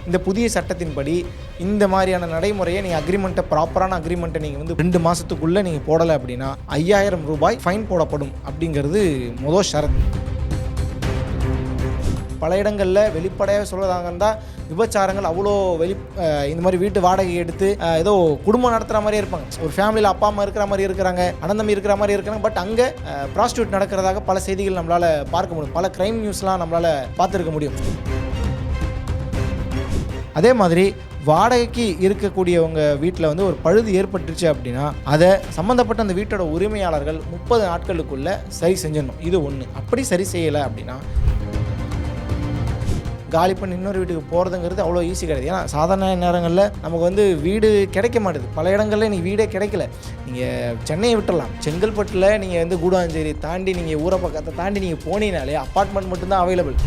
இந்த புதிய சட்டத்தின்படி இந்த மாதிரியான நடைமுறையை நீங்கள் அக்ரிமெண்ட்டை ப்ராப்பரான அக்ரிமெண்ட்டை நீங்கள் வந்து 2 மாதத்துக்குள்ளே நீங்கள் போடலை அப்படின்னா 5000 ரூபாய் ஃபைன் போடப்படும் அப்படிங்கிறது முதல் ஷரத். பல இடங்களில் வெளிப்படையாக சொல்வதாக இருந்தால் விபச்சாரங்கள் அவ்வளோ இந்த மாதிரி வீட்டு வாடகை எடுத்து ஏதோ குடும்பம் நடத்துகிற மாதிரியே இருப்பாங்க. ஒரு ஃபேமிலியில் அப்பா அம்மா இருக்கிற மாதிரி இருக்கிறாங்க, அண்ணன் தம்பி இருக்கிற மாதிரி இருக்கிறாங்க. பட் அங்கே ப்ராஸ்டியூட் நடக்கிறதாக பல செய்திகள் நம்மளால் பார்க்க முடியும். பல க்ரைம் நியூஸ்லாம் நம்மளால் பார்த்துருக்க முடியும். அதே மாதிரி வாடகைக்கு இருக்கக்கூடியவங்க வீட்டில் வந்து ஒரு பழுது ஏற்பட்டுருச்சு அப்படின்னா அதை சம்மந்தப்பட்ட அந்த வீட்டோட உரிமையாளர்கள் 30 நாட்களுக்குள்ளே சரி செஞ்சிடணும். இது ஒன்று. அப்படி சரி செய்யலை அப்படின்னா காலி பண்ணி இன்னொரு வீட்டுக்கு போகிறதுங்கிறது அவ்வளோ ஈஸி கிடையாது. ஏன்னா சாதாரண நேரங்களில் நமக்கு வந்து வீடு கிடைக்க மாட்டுது. பல இடங்களில் நீங்கள் வீடே கிடைக்கல. நீங்கள் சென்னையை விட்டுடலாம், செங்கல்பட்டில் நீங்கள் வந்து கூடாஞ்சேரி தாண்டி நீங்கள் ஊரை பக்கத்தை தாண்டி நீங்கள் போனீங்கனாலே அப்பார்ட்மெண்ட் மட்டும்தான் அவைலபிள்.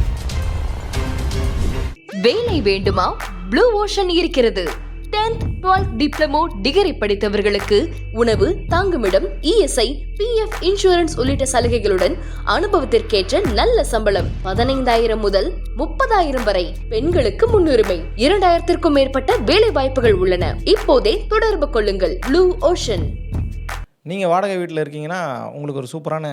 வேலை வேண்டுமா? ப்ளூ ஓஷன் இருக்கிறது. 10th 12th டிப்ளமோ டிகிரி படித்தவர்களுக்கு உணவு, தங்குமிடம், இஎஸ்ஐ, PF இன்சூரன்ஸ் உள்ளிட்ட சலுகைகளுடன் அனுபவத்திற்கேற்ற நல்ல சம்பளம் 15,000 முதல் 30,000 வரை. பெண்களுக்கு முன்னுரிமை. 2000க்கும் மேற்பட்ட வேலை வாய்ப்புகள் உள்ளன. இப்போதே தொடர்பு கொள்ளுங்கள். Blue ocean. நீங்கள் வாடகை வீட்டில் இருக்கீங்கன்னா உங்களுக்கு ஒரு சூப்பரான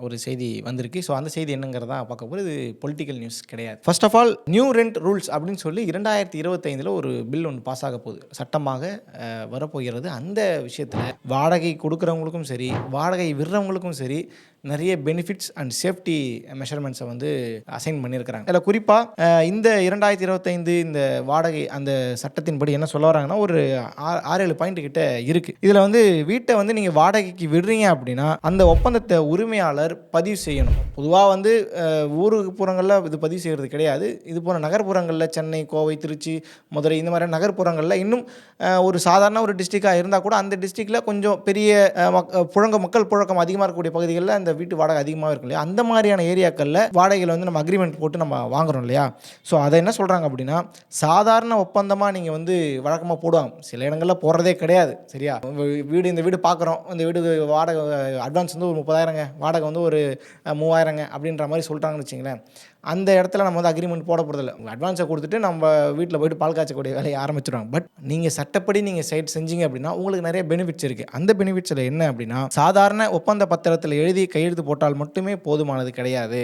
ஒரு செய்தி வந்திருக்கு. ஸோ அந்த செய்தி என்னங்கிறதா பார்க்க போகிறது. இது பொலிட்டிக்கல் நியூஸ் கிடையாது. First of all new rent rules அப்படின்னு சொல்லி 2025 ஒரு பில் ஒன்று பாஸ் ஆக போகுது, சட்டமாக வரப்போகிறது. அந்த விஷயத்தில் வாடகை கொடுக்குறவங்களுக்கும் சரி, வாடகை விடுறவங்களுக்கும் சரி நிறைய பெனிஃபிட்ஸ் அண்ட் சேஃப்டி மெஷர்மெண்ட்ஸை வந்து அசைன் பண்ணியிருக்கிறாங்க. அதில் குறிப்பாக இந்த 2025 இந்த வாடகை அந்த சட்டத்தின்படி என்ன சொல்ல வராங்கன்னா ஒரு 6-7 பாயிண்ட் கிட்ட இருக்குது. இதில் வந்து வீட்டை வந்து நீங்கள் வாடகைக்கு விடுறீங்க அப்படின்னா அந்த ஒப்பந்தத்தை உரிமையாளர் பதிவு செய்யணும். பொதுவாக வந்து ஊருப்புறங்களில் இது பதிவு செய்கிறது கிடையாது. இது போன்ற நகர்ப்புறங்களில் சென்னை, கோவை, திருச்சி, மதுரை இந்த மாதிரி நகர்ப்புறங்களில் இன்னும் ஒரு சாதாரண ஒரு டிஸ்ட்ரிக்டாக இருந்தால் கூட அந்த டிஸ்ட்ரிக்டில் கொஞ்சம் பெரிய மக்கள் புழக்கம் அதிகமாக இருக்கக்கூடிய பகுதிகளில் அந்த வீட்டு வாடகை அதிகமாக இருக்கும் இல்லையா, அந்த மாதிரியான ஏரியாக்களில் வாடகையில் வந்து நம்ம அக்ரிமெண்ட் போட்டு நம்ம வாங்குறோம் இல்லையா. ஸோ அதை என்ன சொல்கிறாங்க அப்படின்னா சாதாரண ஒப்பந்தமாக நீங்கள் வந்து வழக்கமாக போடுவாங்க, சில இடங்களில் போடுறதே கிடையாது. சரியா, இந்த வீடு பார்க்குறோம், இந்த வீடு வாடகை அட்வான்ஸ் வந்து ஒரு 30,000ங்க, வாடகை வந்து ஒரு 3,000ங்க அப்படின்ற மாதிரி சொல்லிட்டாங்கன்னு வச்சிங்களேன். அந்த இடத்துல நம்ம வந்து அக்ரிமெண்ட் போட போகிறதில்ல. அட்வான்ஸை கொடுத்துட்டு நம்ம வீட்டில் போய்ட்டு பால் காய்ச்சக்கூடிய வேலையை ஆரம்பிச்சிடுவாங்க. பட் நீங்கள் சட்டப்படி நீங்கள் சைட் செஞ்சீங்க அப்படின்னா உங்களுக்கு நிறைய பெனிஃபிட்ஸ் இருக்குது. அந்த பெனிஃபிட்ஸில் என்ன அப்படின்னா சாதாரண ஒப்பந்த பத்திரத்தில் எழுதி கையெழுத்து போட்டால் மட்டுமே போதுமானது கிடையாது.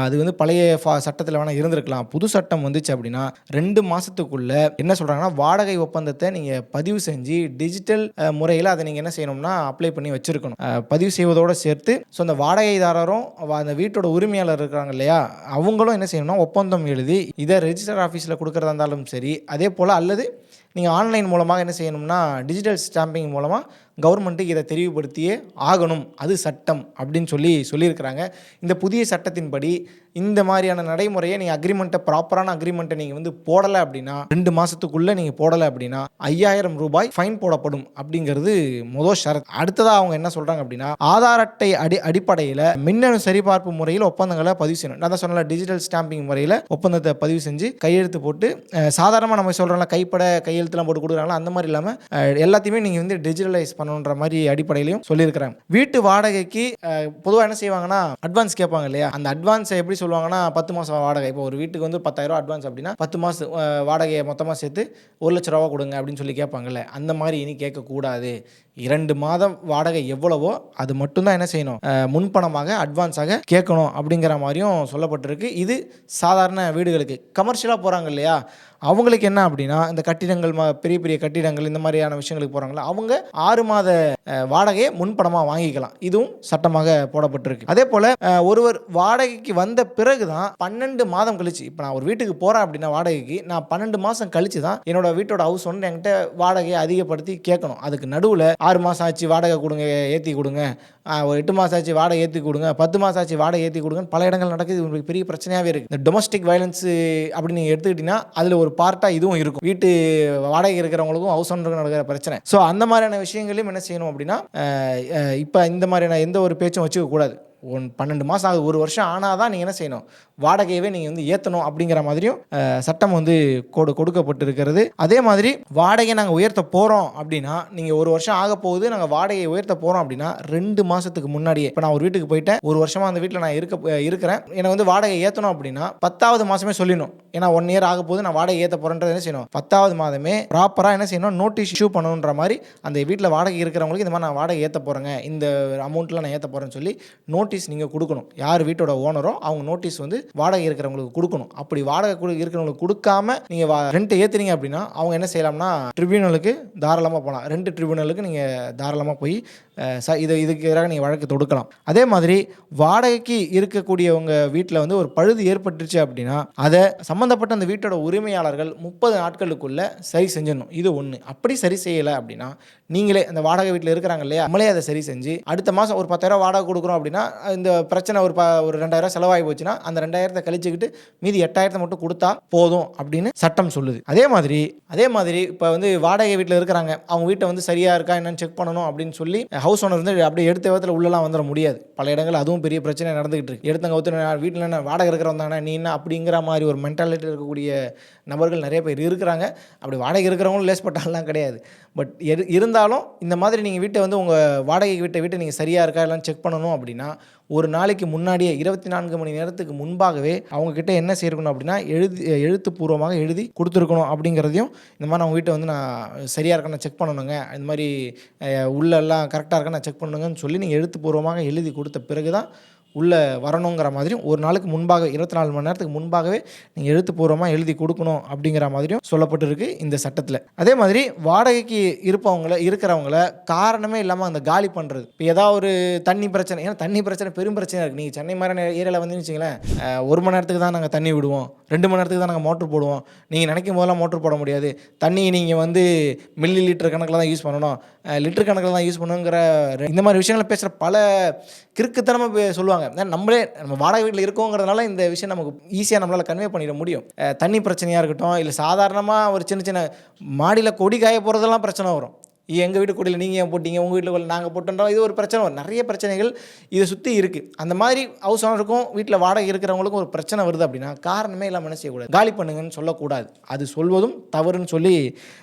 அது வந்து பழைய சட்டத்தில் வேணால் இருந்திருக்கலாம். புது சட்டம் வந்துச்சு அப்படின்னா 2 மாதத்துக்குள்ளே என்ன சொல்கிறாங்கன்னா வாடகை ஒப்பந்தத்தை நீங்கள் பதிவு செஞ்சு டிஜிட்டல் முறையில் அதை நீங்கள் என்ன செய்யணும்னா அப்ளை பண்ணி வச்சுருக்கணும். பதிவு செய்வதோடு சேர்த்து ஸோ அந்த வாடகைதாரரும் அந்த வீட்டோட உரிமையாளர் இருக்கிறாங்க இல்லையா, அவங்களும் என்ன செய்யணும்னா ஒப்பந்தம் எழுதி இதை ரெஜிஸ்டர் ஆஃபீஸில் கொடுக்குறதா இருந்தாலும் சரி, அதே போல் அல்லது நீங்கள் ஆன்லைன் மூலமாக என்ன செய்யணும்னா டிஜிட்டல் ஸ்டாம்பிங் மூலமாக கவர்மெண்ட்டுக்கு இதை தெரிவுபடுத்தியே ஆகணும், அது சட்டம் அப்படின்னு சொல்லியிருக்கிறாங்க. இந்த புதிய சட்டத்தின்படி இந்த மாதிரியான நடைமுறையை நீங்கள் அக்ரிமெண்ட்டை ப்ராப்பரான அக்ரிமெண்ட்டை நீங்கள் வந்து போடலை அப்படின்னா 2 மாதத்துக்குள்ளே நீங்கள் போடலை அப்படின்னா 5000 ரூபாய் ஃபைன் போடப்படும் அப்படிங்கிறது முதல் ஷரத். அடுத்ததாக அவங்க என்ன சொல்கிறாங்க அப்படின்னா ஆதார் அட்டை அடிப்படையில் மின்னணு சரிபார்ப்பு முறையில் ஒப்பந்தங்களை பதிவு செய்யணும். நான் தான் சொன்னல டிஜிட்டல் ஸ்டாம்பிங் முறையில் ஒப்பந்தத்தை பதிவு செஞ்சு கையெழுத்து போட்டு சாதாரணமாக நம்ம சொல்கிறோம்ல கைப்பட கையெழுத்துலாம் போட்டு கொடுக்குறாங்களா, அந்த மாதிரி இல்லாமல் எல்லாத்தையுமே நீங்கள் வந்து டிஜிட்டலைஸ் பண்ணணுன்ற மாதிரி அடிப்படையிலையும் சொல்லியிருக்கிறாங்க. வீட்டு வாடகைக்கு பொதுவாக என்ன செய்வாங்கன்னா அட்வான்ஸ் கேட்பாங்க இல்லையா, அந்த அட்வான்ஸை எப்படி சொல்லுவாங்கன்னா 10 மாதம் வாடகை. இப்போ ஒரு வீட்டுக்கு வந்து 10,000 அட்வான்ஸ் அப்படின்னா 10 மாதம் வாடகையை மொத்தமாக சேர்த்து 1,00,000 ரூபா கொடுங்க அப்படின்னு சொல்லி கேட்பாங்கல்ல, அந்த மாதிரி இனி கேட்கக்கூடாது. 2 மாதம் வாடகை எவ்வளவோ அது மட்டும்தான் என்ன செய்யணும் முன்பணமாக அட்வான்ஸாக கேட்கணும் அப்படிங்கிற மாதிரியும் சொல்லப்பட்டிருக்கு. இது சாதாரண வீடுகளுக்கு. கமர்ஷியலாக போகிறாங்க இல்லையா, அவங்களுக்கு என்ன அப்படின்னா இந்த கட்டிடங்கள் பெரிய பெரிய கட்டிடங்கள் இந்த மாதிரியான விஷயங்களுக்கு போகிறாங்களா, அவங்க 6 மாத வாடகையை முன்பணமாக வாங்கிக்கலாம். இதுவும் சட்டமாக போடப்பட்டிருக்கு. அதே போல் ஒருவர் வாடகைக்கு வந்த பிறகு தான் 12 மாதம் கழிச்சு, இப்போ நான் ஒரு வீட்டுக்கு போகிறேன் அப்படின்னா வாடகைக்கு நான் 12 மாதம் கழிச்சு தான் என்னோட வீட்டோட ஹவுஸ் ஒன்று என்கிட்ட வாடகையை அதிகப்படுத்தி கேட்கணும். அதுக்கு நடுவில் 6 மாதம் ஆச்சு வாடகை கொடுங்க, ஏற்றி கொடுங்க, ஒரு 8 மாதம் ஆச்சு வாடகை ஏற்றி கொடுங்க, 10 மாதம் ஆச்சு வாடகை ஏற்றி கொடுங்கன்னு பல இடங்கள் நடக்குது. உங்களுக்கு பெரிய பிரச்சனையாகவே இருக்குது. இந்த டொமஸ்டிக் வயலன்ஸ் அப்படி நீங்கள் எடுத்துக்கிட்டிங்கன்னா அதில் ஒரு பார்ட்டாக இதுவும் இருக்கும். வீட்டு வாடகை இருக்கிறவங்களுக்கும் ஹவுஸ் ஓனருக்கும் நடக்கிற பிரச்சனை. ஸோ அந்த மாதிரியான விஷயங்களையும் என்ன செய்யணும் அப்படின்னா இப்போ இந்த மாதிரியான எந்த ஒரு பேச்சும் வச்சுக்க கூடாது. 12 மாதம் ஆகுது, 1 வருஷம் ஆனால் தான் நீங்கள் என்ன செய்யணும், வாடகையவே நீங்கள் வந்து ஏற்றணும் அப்படிங்கிற மாதிரியும் சட்டம் வந்து கொடுக்கப்பட்டிருக்கிறது. அதே மாதிரி வாடகை நாங்கள் உயர்த்த போகிறோம் அப்படின்னா, நீங்கள் 1 வருஷம் ஆக போகுது, நாங்கள் வாடகையை உயர்த்த போகிறோம் அப்படின்னா 2 மாதத்துக்கு முன்னாடியே, இப்போ நான் ஒரு வீட்டுக்கு போயிட்டேன், 1 வருஷமாக அந்த வீட்டில் நான் இருக்கிறேன், எனக்கு வந்து வாடகை ஏற்றணும் அப்படின்னா 10வது மாதமே சொல்லிடணும். ஏன்னா 1 இயர் ஆக போது, நான் வாடகை ஏற்ற போகிறேன்றது என்ன செய்யணும், 10வது மாதமே ப்ராப்பராக என்ன செய்யணும், நோட்டீஸ் இஷ்யூ பண்ணணுன்ற மாதிரி அந்த வீட்டில் வாடகை இருக்கிறவங்களுக்கு இந்த மாதிரி நான் வாடகை ஏற்ற போகிறேங்க, இந்த அமௌண்ட்டில் நான் ஏற்ற போகிறேன்னு சொல்லி நோட்டீஸ் நீங்கள் கொடுக்கணும். யார் வீட்டோட ஓனரோ அவங்க நோட்டீஸ் வந்து வாடகை இருக்கிறவங்களுக்கு கொடுக்கணும். அப்படி வாடகை இருக்கிறவங்களுக்கு கொடுக்காம நீங்கள் ரெண்ட்டை ஏற்றுறீங்க அப்படின்னா அவங்க என்ன செய்யலாம்னா ட்ரிபியூனலுக்கு தாராளமாக போகலாம். ரெண்ட் ட்ரிபியூனலுக்கு நீங்கள் தாராளமாக போய் இதுக்கு எதிராக நீங்கள் வழக்கு தொடுக்கலாம். அதே மாதிரி வாடகைக்கு இருக்கக்கூடியவங்க வீட்டில் வந்து ஒரு பழுது ஏற்பட்டுருச்சு அப்படின்னா அதை சம்மந்தப்பட்ட அந்த வீட்டோட உரிமையாளர்கள் 30 நாட்களுக்குள்ளே சரி செஞ்சிடணும். இது ஒன்று. அப்படி சரி செய்யலை அப்படின்னா நீங்களே அந்த வாடகை வீட்டில் இருக்கிறாங்க இல்லையா, நம்மளே அதை சரி செஞ்சு அடுத்த மாதம் ஒரு 10,000 வாடகை கொடுக்குறோம் அப்படின்னா இந்த பிரச்சனை ஒரு 2,000 செலவாகி போச்சுன்னா அந்த 2,000 கழிச்சுக்கிட்டு மீதி 8,000 மட்டும் கொடுத்தா போதும் அப்படின்னு சட்டம் சொல்லுது. அதே மாதிரி இப்போ வந்து வாடகை வீட்டில் இருக்கிறாங்க, அவங்க வீட்டை வந்து சரியாக இருக்கா என்னன்னு செக் பண்ணணும் அப்படின்னு சொல்லி ஹவுஸ் ஓனர் வந்து அப்படியே எடுத்த விதத்தில் உள்ளலாம் வந்துட முடியாது. பல இடங்கள் அதுவும் பெரிய பிரச்சனை நடந்துகிட்டு இருக்கு. எடுத்தவங்க ஒருத்தர் வீட்டில் என்ன வாடகை இருக்கிறவங்க தானே நீ என்ன அப்படிங்கிற மாதிரி ஒரு மென்டாலிட்டி இருக்கக்கூடிய நபர்கள் நிறைய பேர் இருக்கிறாங்க. அப்படி வாடகை இருக்கிறவங்களும் லேஸ்பட்டாலாம் கிடையாது. பட் இருந்தாலும் இந்த மாதிரி நீங்கள் வீட்டை வந்து உங்கள் வாடகை வீட்டை நீங்கள் சரியாக இருக்கா எல்லாம் செக் பண்ணணும் அப்படின்னா ஒரு நாளைக்கு முன்னாடியே 24 மணி நேரத்துக்கு முன்பாகவே அவங்கக்கிட்ட என்ன செய்யணும் அப்படின்னா எழுத்துப்பூர்வமாக எழுதி கொடுத்துருக்கணும். அப்படிங்கிறதையும் இந்த மாதிரி அவங்க வீட்டை வந்து நான் சரியாக இருக்கேன் நான் செக் பண்ணணுங்க, இந்த மாதிரி உள்ளெல்லாம் கரெக்டாக இருக்கேன் நான் செக் பண்ணணுங்கன்னு சொல்லி நீங்கள் எழுத்துப்பூர்வமாக எழுதி கொடுத்த பிறகு தான் உள்ளே வரணுங்கிற மாதிரியும் ஒரு நாளுக்கு முன்பாக 24 மணி நேரத்துக்கு முன்பாகவே நீங்கள் எழுத்துப்பூர்வமாக எழுதி கொடுக்கணும் அப்படிங்கிற மாதிரியும் சொல்லப்பட்டிருக்கு இந்த சட்டத்தில். அதே மாதிரி வாடகைக்கு இருக்கிறவங்கள காரணமே இல்லாமல் அந்த காலி பண்ணுறது. இப்போ ஏதாவது ஒரு தண்ணி பிரச்சனை, ஏன்னா தண்ணி பிரச்சனை பெரும் பிரச்சனை இருக்குது. நீங்கள் சென்னை மாதிரி ஏரியாவில் வந்து வச்சிங்களேன், 1 மணி நேரத்துக்கு தான் நாங்கள் தண்ணி விடுவோம், 2 மணி நேரத்துக்கு தான் நாங்கள் மோட்ரு போடுவோம், நீங்கள் நினைக்கும் போதெல்லாம் மோட்ரு போட முடியாது, தண்ணி நீங்கள் வந்து மில்லி லிட்டர் கணக்கில் தான் யூஸ் பண்ணணும், லிட்டர் கணக்கில் தான் யூஸ் பண்ணணுங்கிற இந்த மாதிரி விஷயங்களை பேசுகிற பல கிறுக்குத்தனமாக சொல்லுவாங்க. நம்ம வாடகை வீட்டில் இருக்கோங்கிறதுனால இந்த விஷயம் நமக்கு ஈஸியாக நம்மளால் கன்வே பண்ணிட முடியும். தண்ணி பிரச்சனையாக இருக்கட்டும், இல்லை சாதாரணமாக ஒரு சின்ன மாடியில் கொடி காய போகிறதெல்லாம் பிரச்சனை வரும். எங்கள் வீட்டு கொடியில் நீங்கள் ஏன் போட்டிங்க, உங்கள் வீட்டில் நாங்கள் போட்டோன்றோம், இது ஒரு பிரச்சனை வரும். நிறைய பிரச்சனைகள் இதை சுற்றி இருக்குது. அந்த மாதிரி ஹவுஸ் ஓனருக்கும் வீட்டில் வாடகை இருக்கிறவங்களுக்கும் ஒரு பிரச்சனை வருது அப்படின்னா காரணமே இல்லாமல் என்ன செய்யக்கூடாது, காலி பண்ணுங்கன்னு சொல்லக்கூடாது. அது சொல்வதும் தவறுன்னு சொல்லி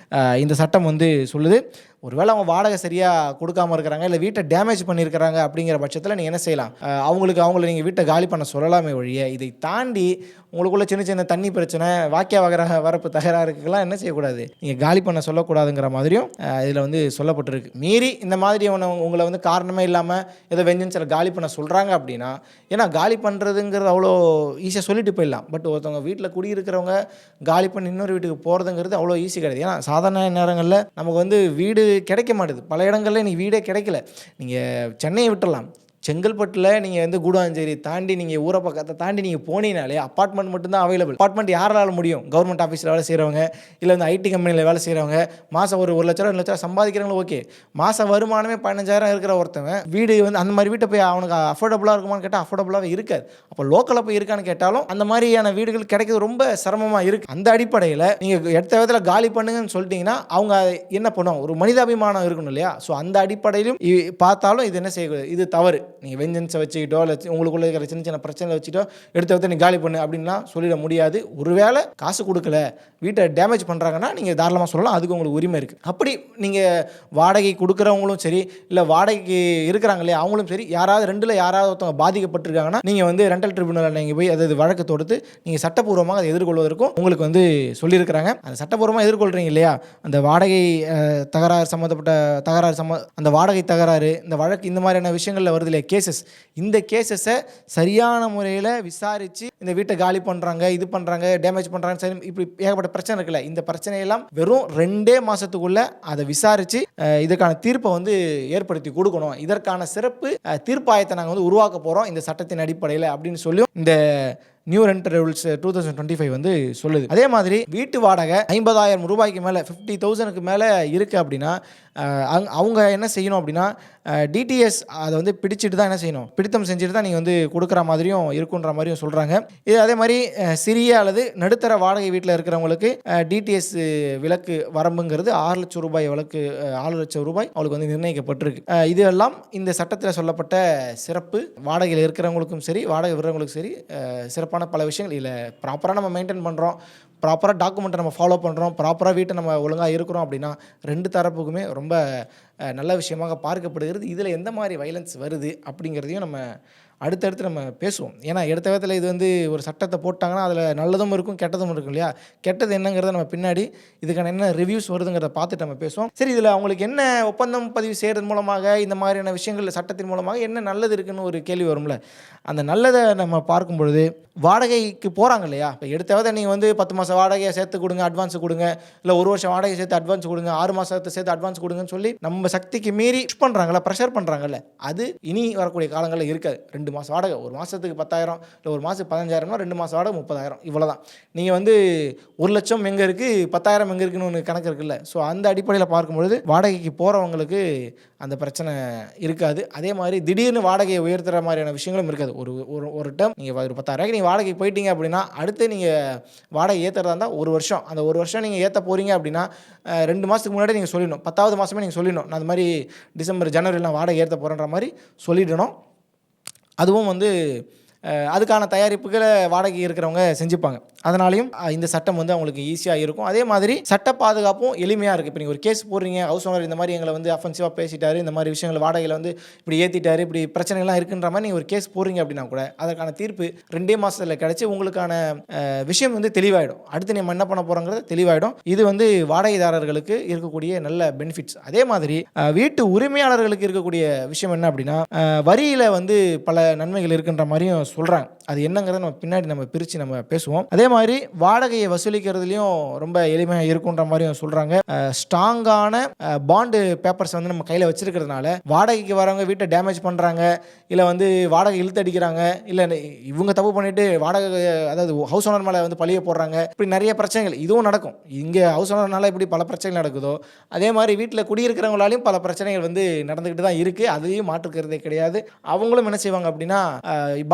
இந்த சட்டம் வந்து சொல்லுது. ஒருவேளை அவங்க வாடகை சரியாக கொடுக்காமல் இருக்கிறாங்க, இல்லை வீட்டை டேமேஜ் பண்ணியிருக்கிறாங்க அப்படிங்கிற பட்சத்தில் நீங்கள் என்ன செய்யலாம், அவங்கள நீங்கள் வீட்டை காலி பண்ண சொல்லலாமே ஒழிய இதை தாண்டி உங்களுக்குள்ள சின்ன தண்ணி பிரச்சனை, வாக்கிய வரப்பு தகராறுக்கெல்லாம் என்ன செய்யக்கூடாது, நீங்கள் காலி பண்ண சொல்லக்கூடாதுங்கிற மாதிரியும் இதில் வந்து சொல்லப்பட்டிருக்கு. மீறி இந்த மாதிரி உங்களை வந்து காரணமே இல்லாமல் ஏதோ வெஞ்சன்ஸில் காலி பண்ண சொல்கிறாங்க அப்படின்னா, ஏன்னா காலி பண்ணுறதுங்கிறது அவ்வளோ ஈஸியாக சொல்லிட்டு போயிடலாம். பட் ஒருத்தவங்க வீட்டில் குடியிருக்கிறவங்க காலி பண்ணி இன்னொரு வீட்டுக்கு போகிறதுங்கிறது அவ்வளோ ஈஸி கிடையாது. ஏன்னா சாதாரண நேரங்களில் நமக்கு வந்து வீடு கிடைக்க மாட்டுது. பல இடங்களில் இன்றைக்கி வீடே கிடைக்கல. நீங்கள் சென்னையை விட்டுடலாம், செங்கல்பட்டில் நீங்கள் வந்து கூடாஞ்சேரி தாண்டி நீங்கள் ஊரை பக்கத்தை தாண்டி நீங்கள் போனீங்கனாலே அப்பார்ட்மெண்ட் மட்டும்தான் அவைலபிள். அப்பார்ட்மெண்ட் யாரால முடியும், கவர்மெண்ட் ஆஃபீஸில் வேலை செய்கிறவங்க, இல்லை வந்து ஐடி கம்பெனியில் வேலை செய்கிறவங்க, மாதம் ஒரு 1 லட்சம் 2 லட்சம் சம்பாதிக்கிறவங்களும் ஓகே. மாத வருமானமே 15,000 இருக்கிற ஒருத்தவன் வீடு வந்து அந்த மாதிரி வீட்டை போய் அவனுக்கு அஃபோர்டபுளாக இருக்குமான்னு கேட்டால் அஃபோர்டபுளாகவே இருக்காது. அப்போ லோக்கலில் போய் இருக்கான்னு கேட்டாலும் அந்த மாதிரியான வீடுகள் கிடைக்கிறது ரொம்ப சிரமமாக இருக்குது. அந்த அடிப்படையில் நீங்கள் எடுத்த விதத்தில் காலி பண்ணுங்கன்னு சொல்லிட்டீங்கன்னா அவங்க என்ன பண்ணுவாங்க, ஒரு மனிதாபிமானம் இருக்கணும் இல்லையா? ஸோ அந்த அடிப்படையிலும் பார்த்தாலும் இது என்ன செய்யக்கூடாது, இது தவறு. நீங்கள் வெஞ்சன்ஸை வச்சுக்கிட்டோ இல்லை உங்களுக்குள்ளே இருக்கிற சின்ன பிரச்சனை வச்சுட்டோ எடுத்த நீ காலி பண்ணு அப்படின்லாம் சொல்லிட முடியாது. ஒருவேளை காசு கொடுக்கல, வீட்டை டேமேஜ் பண்ணுறாங்கன்னா நீங்கள் தாராளமாக சொல்லலாம், அதுக்கு உங்களுக்கு உரிமை இருக்குது. அப்படி நீங்கள் வாடகை கொடுக்குறவங்களும் சரி, இல்லை வாடகைக்கு இருக்கிறாங்க இல்லையா அவங்களும் சரி, ரெண்டில் யாராவது ஒருத்தவங்க பாதிக்கப்பட்டிருக்காங்கன்னா நீங்கள் வந்து ரெண்டல் ட்ரிபியூனலில் நீங்கள் போய் அதாவது வழக்கு தொடுத்து நீங்கள் சட்டப்பூர்வமாக அதை எதிர்கொள்வதற்கும் உங்களுக்கு வந்து சொல்லியிருக்கிறாங்க. அந்த சட்டப்பூர்வமாக எதிர்கொள்கிறீங்க இல்லையா, அந்த வாடகை தகராறு சம்மந்தப்பட்ட அந்த வாடகை தகராறு, இந்த வழக்கு, இந்த மாதிரியான விஷயங்களில் வருது இல்லையா கேசஸ், இந்த கேசஸை சரியான முறையில் விசாரித்து இந்த வீட்டை காலி பண்ணுறாங்க, இது பண்ணுறாங்க, டேமேஜ் பண்ணுறாங்க, சரி இப்படி ஏகப்பட்ட பிரச்சனை இருக்குல்ல, இந்த பிரச்சனையெல்லாம் வெறும் 2 மாதத்துக்குள்ளே அதை விசாரித்து இதற்கான தீர்ப்பை வந்து ஏற்படுத்தி கொடுக்கணும். இதற்கான சிறப்பு தீர்ப்பாயத்தை நாங்கள் வந்து உருவாக்க போகிறோம் இந்த சட்டத்தின் அடிப்படையில் அப்படின்னு சொல்லி இந்த நியூ ரெண்ட் ரூல்ஸ் 2025 வந்து சொல்லுது. அதே மாதிரி வீட்டு வாடகை 50,000 ரூபாய்க்கு மேலே 50,000க்கு மேலே இருக்குது அப்படின்னா அவங்க என்ன செய்யணும் அப்படின்னா டிடிஎஸ் அதை வந்து பிடிச்சிட்டு தான் என்ன செய்யணும், பிடித்தம் செஞ்சுட்டு தான் நீங்கள் வந்து கொடுக்குற மாதிரியும் இருக்குன்ற மாதிரியும் சொல்கிறாங்க. இது அதே மாதிரி சிறிய அல்லது நடுத்தர வாடகை வீட்டில் இருக்கிறவங்களுக்கு டிடிஎஸ் விலக்கு வரம்புங்கிறது 6 லட்சம் ரூபாய் விலக்கு 6 லட்சம் ரூபாய் அவங்களுக்கு வந்து நிர்ணயிக்கப்பட்டிருக்கு. இதெல்லாம் இந்த சட்டத்தில் சொல்லப்பட்ட சிறப்பு. வாடகையில் இருக்கிறவங்களுக்கும் சரி வாடகை விடுறவங்களுக்கும் சரி சிறப்பான பல விஷயங்கள் இல்லை. ப்ராப்பராக நம்ம மெயின்டைன் பண்ணுறோம், ப்ராப்பராக டாக்குமெண்ட்டை நம்ம ஃபாலோ பண்ணுறோம், ப்ராப்பராக வீட்டை நம்ம ஒழுங்காக இருக்கிறோம் அப்படின்னா 2 தரப்புக்குமே ரொம்ப நல்ல விஷயமாக பார்க்கப்படுகிறது. இதில் எந்த மாதிரி வைலன்ஸ் வருது அப்படிங்கிறதையும் நம்ம அடுத்தடுத்து நம்ம பேசுவோம். ஏன்னா எடுத்த விதத்தில் இது வந்து ஒரு சட்டத்தை போட்டாங்கன்னா அதில் நல்லதும் இருக்கும் கெட்டதும் இருக்கும் இல்லையா. கெட்டது என்னங்கிறத நம்ம பின்னாடி இதுக்கான என்ன ரிவ்யூஸ் வருதுங்கிறத பார்த்துட்டு நம்ம பேசுவோம். சரி, இதில் அவங்களுக்கு என்ன ஒப்பந்தம் பதிவு செய்கிறது மூலமாக இந்த மாதிரியான விஷயங்கள் சட்டத்தின் மூலமாக என்ன நல்லது இருக்குன்னு ஒரு கேள்வி வரும்ல. அந்த நல்லதை நம்ம பார்க்கும் பொழுது வாடகைக்கு போகிறாங்க இல்லையா. இப்போ எடுத்த வித நீங்கள் வந்து 10 மாதம் வாடகையை சேர்த்து கொடுங்க, அட்வான்ஸ் கொடுங்க, இல்லை 1 வருஷம் வாடகை சேர்த்து அட்வான்ஸ் கொடுங்க, 6 மாதத்தை சேர்த்து அட்வான்ஸ் கொடுங்கன்னு சொல்லி நம்ம சக்திக்கு மீறி புஷ் பண்ணுறாங்கல்ல, ப்ரெஷர் பண்ணுறாங்கல்ல, அது இனி வரக்கூடிய காலங்களில் இருக்காது. 2 மாதம் வாடகை, ஒரு மாதத்துக்கு 10,000, இல்லை ஒரு மாதத்துக்கு 15,000, 2 மாதம் வாடகை 30,000, இவ்வளோ தான். நீங்கள் வந்து 1 லட்சம் எங்கே இருக்குது, 10,000 எங்கே இருக்குன்னு ஒன்று கணக்கு இருக்குல்ல. ஸோ அந்த அடிப்படையில் பார்க்கும்பொழுது வாடகைக்கு போகிறவங்களுக்கு அந்த பிரச்சனை இருக்காது. அதே மாதிரி திடீர்னு வாடகையை உயர்த்துற மாதிரியான விஷயங்களும் இருக்காது. ஒரு டேர்ம் நீங்கள் ஒரு 10,000 நீங்கள் வாடகைக்கு போயிட்டீங்க அப்படின்னா அடுத்து நீங்கள் வாடகை ஏற்றுறதா இருந்தால் 1 வருஷம், அந்த 1 வருஷம் நீங்கள் ஏற்ற போகிறீங்க அப்படின்னா 2 மாதத்துக்கு முன்னாடி நீங்கள் சொல்லிடணும். 10வது மாதமே நீங்கள் சொல்லிடணும், நான் அது மாதிரி டிசம்பர் ஜனவரியில் நான் வாடகை ஏற்ற போகிறேன்ற மாதிரி சொல்லிடணும். அதுவும் வந்து அதுக்கான தயாரிப்புகளை வாடகை இருக்கிறவங்க செஞ்சுப்பாங்க. அதனாலையும் இந்த சட்டம் வந்து அவங்களுக்கு ஈஸியாக இருக்கும். அதே மாதிரி சட்ட பாதுகாப்பும் எளிமையாக இருக்குது. இப்போ நீங்கள் ஒரு கேஸ் போடுறீங்க, ஹவுஸ் ஓனர் இந்த மாதிரி எங்களை வந்து அஃபென்சிவாக பேசிட்டாரு, இந்த மாதிரி விஷயங்கள் வாடகையில் வந்து இப்படி ஏற்றிட்டாரு, இப்படி பிரச்சனைகள்லாம் இருக்குன்ற மாதிரி நீங்கள் ஒரு கேஸ் போடுறீங்க அப்படின்னா கூட அதற்கான தீர்ப்பு 2 மாதத்தில் கிடச்சி உங்களுக்கான விஷயம் வந்து தெளிவாயிடும். அடுத்து நம்ம என்ன பண்ண போகிறோங்கிறது தெளிவாயிடும். இது வந்து வாடகைதாரர்களுக்கு இருக்கக்கூடிய நல்ல பெனிஃபிட்ஸ். அதே மாதிரி வீட்டு உரிமையாளர்களுக்கு இருக்கக்கூடிய விஷயம் என்ன அப்படின்னா வரியில் வந்து பல நன்மைகள் இருக்குன்ற மாதிரியும் சொல்கிறாங்க. அது என்னங்கிறத நம்ம பின்னாடி நம்ம பிரித்து நம்ம பேசுவோம். அதே மாதிரி வாடகையை வசூலிக்கிறதுலையும் ரொம்ப எளிமையாக இருக்குன்ற மாதிரியும் சொல்கிறாங்க. ஸ்ட்ராங்கான பாண்டு பேப்பர்ஸ் வந்து நம்ம கையில் வச்சிருக்கிறதுனால வாடகைக்கு வரவங்க வீட்டை டேமேஜ் பண்ணுறாங்க, இல்லை வந்து வாடகை இழுத்து அடிக்கிறாங்க, இல்லை இவங்க தப்பு பண்ணிவிட்டு வாடகை அதாவது ஹவுஸ் ஓனர் மேலே வந்து பழிய போடுறாங்க, இப்படி நிறைய பிரச்சனைகள் இதுவும் நடக்கும். இங்கே ஹவுஸ் ஓனர்னால இப்படி பல பிரச்சனைகள் நடக்குதோ அதே மாதிரி வீட்டில் குடியிருக்கிறவங்களாலையும் பல பிரச்சனைகள் வந்து நடந்துக்கிட்டு தான் இருக்குது. அதையும் மாற்றுக்கிறதே கிடையாது. அவங்களும் என்ன செய்வாங்க அப்படின்னா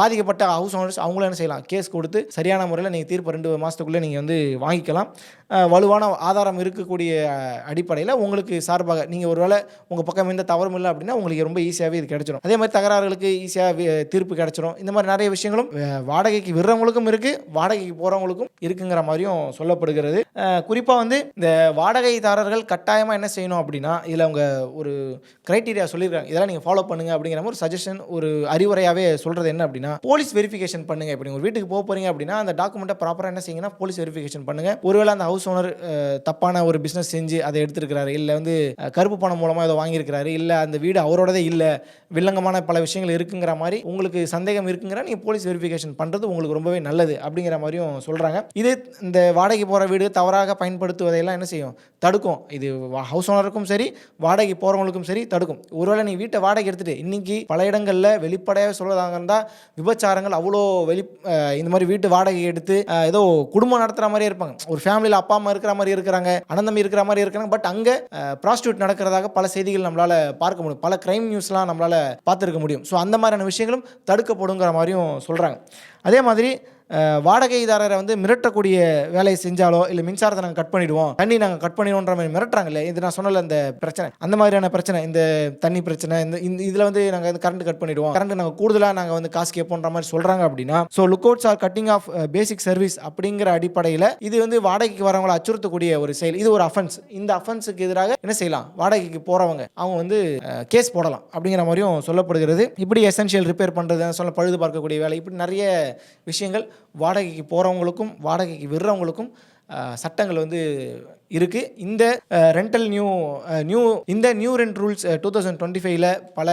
பாதிக்கப்பட்ட ஹவுஸ் ஓனர்ஸ் அவங்களும் என்ன செய்யலாம், கேஸ் கொடுத்து சரியான முறையில் நீங்கள் தீர்ப்பு 2 மாதத்துக்குள்ளே நீங்கள் வந்து வாங்கிக்கலாம். வலுவான ஆதாரம் இருக்கக்கூடிய அடிப்படையில் உங்களுக்கு சார்பாக நீங்கள் ஒருவேளை உங்கள் பக்கம் எந்த தவறும் இல்லை அப்படின்னா உங்களுக்கு ரொம்ப ஈஸியாகவே இது கிடைச்சிடும். அதே மாதிரி தகராறுகளுக்கு ஈஸியாக தீர்ப்பு கிடைச்சிடும். இந்த மாதிரி நிறைய விஷயங்களும் வாடகைக்கு விடுறவங்களுக்கும் இருக்குது, வாடகைக்கு போகிறவங்களுக்கும் இருக்குங்கிற மாதிரியும் சொல்லப்படுகிறது. குறிப்பாக வந்து இந்த வாடகைதாரர்கள் கட்டாயமாக என்ன செய்யணும் அப்படின்னா இதில் அவங்க ஒரு க்ரைட்டீரியா சொல்லியிருக்காங்க, இதெல்லாம் நீங்கள் ஃபாலோ பண்ணுங்கள் அப்படிங்கிற மாதிரி ஒரு சஜஷன், ஒரு அறிவுரையாகவே சொல்கிறது என்ன அப்படின்னா போலீஸ் வெரிஃபிகேஷன் பண்ணுங்கள். இப்போ நீங்கள் ஒரு வீட்டுக்கு போகிறீங்க அப்படின்னா அந்த டாக்குமெண்ட்டை ப்ராப்பராக என்ன செய்யுங்கன்னா போலீஸ் வெரிஃபிகேஷன் பண்ணுங்கள். ஒருவேளை அந்த ஹவுஸ் ஓனர் தப்பான ஒரு பிஸ்னஸ் செஞ்சு அதை எடுத்துருக்கிறாரு, இல்லை வந்து கருப்பு பணம் மூலமாக ஏதோ வாங்கியிருக்கிறாரு, இல்லை அந்த வீடு அவரோடதே இல்லை, வில்லங்கமான பல விஷயங்கள் இருக்குங்கிற மாதிரி உங்களுக்கு சந்தேகம் இருக்குங்கிற நீங்கள் போலீஸ் வெரிஃபிகேஷன் பண்ணுறது உங்களுக்கு ரொம்பவே நல்லது அப்படிங்கிற மாதிரியும் சொல்கிறாங்க. இது இந்த வாடகைக்கு போகிற வீடு தவறாக பயன்படுத்துவதையெல்லாம் என்ன செய்யும், தடுக்கும். இது ஹவுஸ் ஓனருக்கும் சரி வாடகைக்கு போகிறவங்களுக்கும் சரி தடுக்கும். ஒருவேளை நீ வீட்டை வாடகை எடுத்துகிட்டு இன்றைக்கி பல இடங்களில் வெளிப்படையாக சொல்வதாக இருந்தால் விபச்சாரங்கள் அவ்வளோ இந்த மாதிரி வீட்டு வாடகை எடுத்து ஏதோ குடும்பம் நடத்துகிற மாதிரியே இருப்பாங்க. ஒரு ஃபேமிலியில் அப்பா அம்மா இருக்கிற மாதிரி இருக்கிறாங்க, அனந்தம் இருக்கிற மாதிரி இருக்கிறாங்க, பட் அங்கே ப்ராஸ்டியூட் நடக்கிறதாக பல செய்திகள் நம்மளால் பார்க்க முடியும், பல கிரைம் நியூஸ்லாம் நம்மளால் பார்த்துருக்க முடியும். ஸோ அந்த மாதிரியான விஷயங்களும் தடுக்கப்படுங்கிற மாதிரியும் சொல்கிறாங்க. அதே மாதிரி வாடகைதாரரை வந்து மிரட்டக்கூடிய வேலையை செஞ்சாலோ இல்லை மின்சாரத்தை நாங்கள் கட் பண்ணிவிடுவோம், தண்ணி நாங்கள் கட் பண்ணிடுவோன்ற மாதிரி மிரட்டுறாங்களே, இது நான் சொன்னல இந்த பிரச்சனை, அந்த மாதிரியான பிரச்சனை, இந்த தண்ணி பிரச்சனை, இந்த இதில் வந்து நாங்கள் வந்து கரண்ட் கட் பண்ணிவிடுவோம், கரண்ட் நாங்கள் கூடுதலாக நாங்கள் வந்து காசு கேட்போன்ற மாதிரி சொல்கிறாங்க அப்படின்னா so look outs are cutting off basic service அப்படிங்கிற அடிப்படையில் இது வந்து வாடகைக்கு வரவங்களை அச்சுறுத்தக்கூடிய ஒரு செயல், இது ஒரு அஃபென்ஸ். இந்த அஃபென்ஸுக்கு எதிராக என்ன செய்யலாம், வாடகைக்கு போகிறவங்க அவங்க வந்து கேஸ் போடலாம் அப்படிங்கிற மாதிரியும் சொல்லப்படுகிறது. இப்படி எசென்ஷியல் ரிப்பேர் பண்ணுறது, சொல்ல பழுது பார்க்கக்கூடிய வேலை, இப்படி நிறைய விஷயங்கள் வாடகைக்கு போகிறவங்களுக்கும் வாடகைக்கு விடுறவங்களுக்கும் சட்டங்கள் வந்து இருக்குது. இந்த ரெண்டல் நியூ ரெண்ட் ரூல்ஸ் 2025ல பல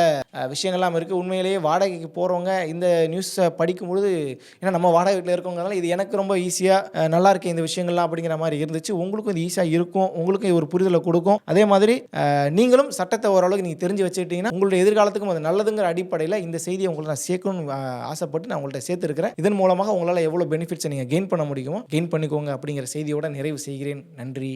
விஷயங்கள்லாம் இருக்குது. உண்மையிலேயே வாடகைக்கு போகிறவங்க இந்த நியூஸை படிக்கும்பொழுது, ஏன்னா நம்ம வாடகை வீட்டில் இருக்கவங்கனால இது எனக்கு ரொம்ப ஈஸியாக நல்லா இருக்கு இந்த விஷயங்கள்லாம் அப்படிங்கிற மாதிரி இருந்துச்சு. உங்களுக்கும் இது ஈஸியாக இருக்கும், உங்களுக்கும் இது ஒரு புரிதலை கொடுக்கும். அதே மாதிரி நீங்களும் சட்டத்தை ஓரளவுக்கு நீங்கள் தெரிஞ்சு வச்சுக்கிட்டீங்கன்னா உங்களுடைய எதிர்காலத்துக்கும் அது நல்லதுங்கிற அடிப்படையில் இந்த செய்தியை உங்களுக்கு நான் சேர்க்கணும்னு ஆசைப்பட்டு நான் உங்கள்கிட்ட சேர்த்துருக்கிறேன். இதன் மூலமாக உங்களால் எவ்வளோ பெனிஃபிட்ஸை நீங்கள் கெயின் பண்ண முடியுமோ கெயின் பண்ணிக்கோங்க அப்படிங்கிற செய்தியோட நிறைவு செய்கிறேன். நன்றி.